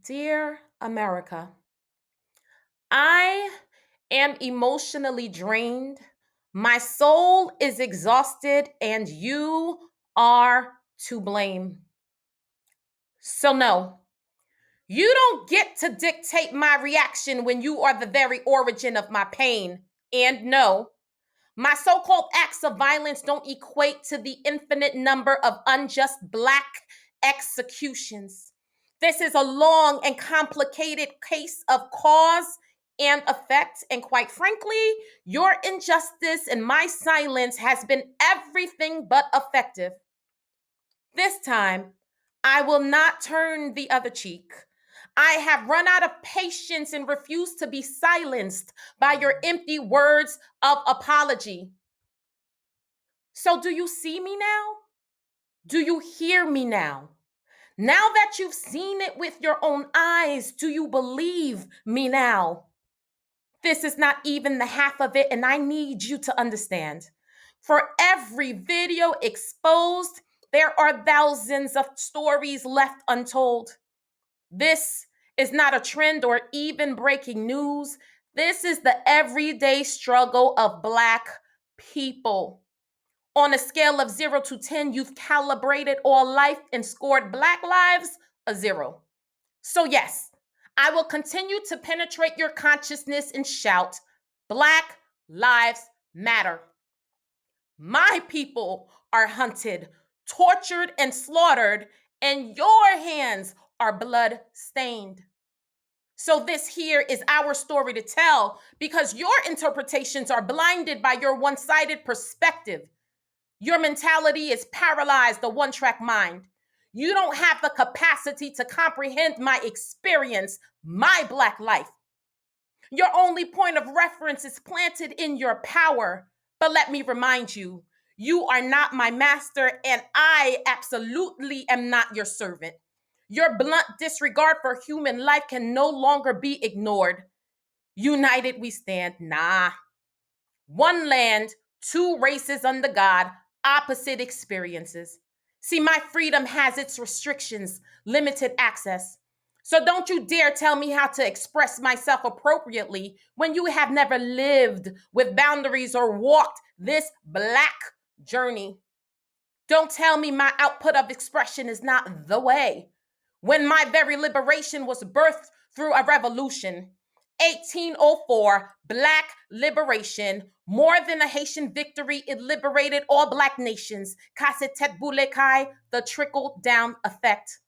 Dear America, I am emotionally drained. My soul is exhausted, and you are to blame. So, no, you don't get to dictate my reaction when you are the very origin of my pain. And no, my so called acts of violence don't equate to the infinite number of unjust Black executions. This is a long and complicated case of cause and effect. And quite frankly, your injustice and my silence has been everything but effective. This time, I will not turn the other cheek. I have run out of patience and refuse to be silenced by your empty words of apology. So, do you see me now? Do you hear me now? Now that you've seen it with your own eyes, do you believe me now? This is not even the half of it, and I need you to understand. For every video exposed, there are thousands of stories left untold. This is not a trend or even breaking news. This is the everyday struggle of Black people. On a scale of 0 to 10, you've calibrated all life and scored Black lives a 0. So, yes, I will continue to penetrate your consciousness and shout, Black lives matter. My people are hunted, tortured, and slaughtered, and your hands are blood stained. So, this here is our story to tell because your interpretations are blinded by your one sided perspective. Your mentality is paralyzed, the one track mind. You don't have the capacity to comprehend my experience, my Black life. Your only point of reference is planted in your power. But let me remind you, you are not my master, and I absolutely am not your servant. Your blunt disregard for human life can no longer be ignored. United we stand. Nah. One land, two races under God, opposite experiences. See, my freedom has its restrictions, limited access. So don't you dare tell me how to express myself appropriately when you have never lived with boundaries or walked this Black journey. Don't tell me my output of expression is not the way. When my very liberation was birthed through a revolution, 1804, Black liberation, more than a Haitian victory, it liberated all Black nations. Kasetet Bulekai, the trickle down effect.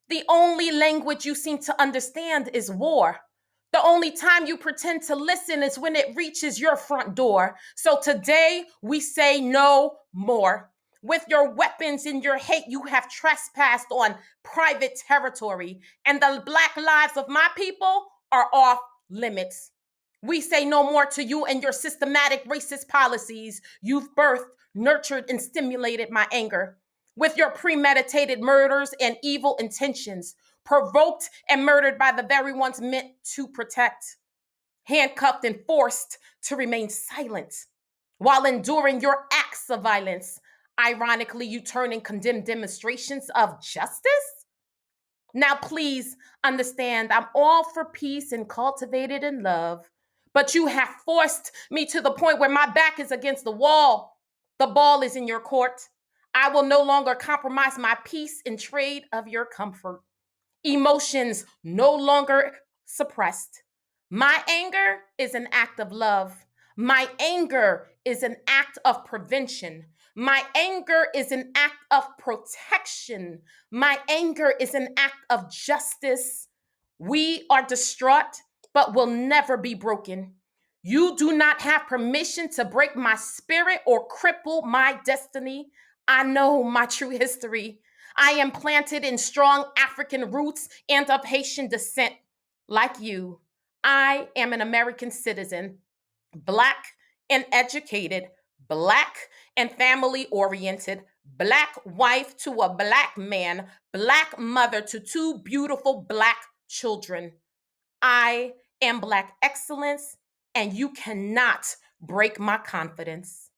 The only language you seem to understand is war. The only time you pretend to listen is when it reaches your front door. So today we say no more. With your weapons and your hate, you have trespassed on private territory, and the Black lives of my people are off limits. We say no more to you and your systematic racist policies. You've birthed, nurtured, and stimulated my anger with your premeditated murders and evil intentions, provoked and murdered by the very ones meant to protect, handcuffed and forced to remain silent while enduring your acts of violence. Ironically, you turn and condemn demonstrations of justice? Now, please understand, I'm all for peace and cultivated in love, but you have forced me to the point where my back is against the wall. The ball is in your court. I will no longer compromise my peace in trade of your comfort. Emotions no longer suppressed. My anger is an act of love. My anger is an act of prevention. My anger is an act of protection. My anger is an act of justice. We are distraught, but will never be broken. You do not have permission to break my spirit or cripple my destiny. I know my true history. I am planted in strong African roots and of Haitian descent. Like you, I am an American citizen, Black and educated, Black and family oriented, Black wife to a Black man, Black mother to two beautiful Black children. I am Black excellence, and you cannot break my confidence.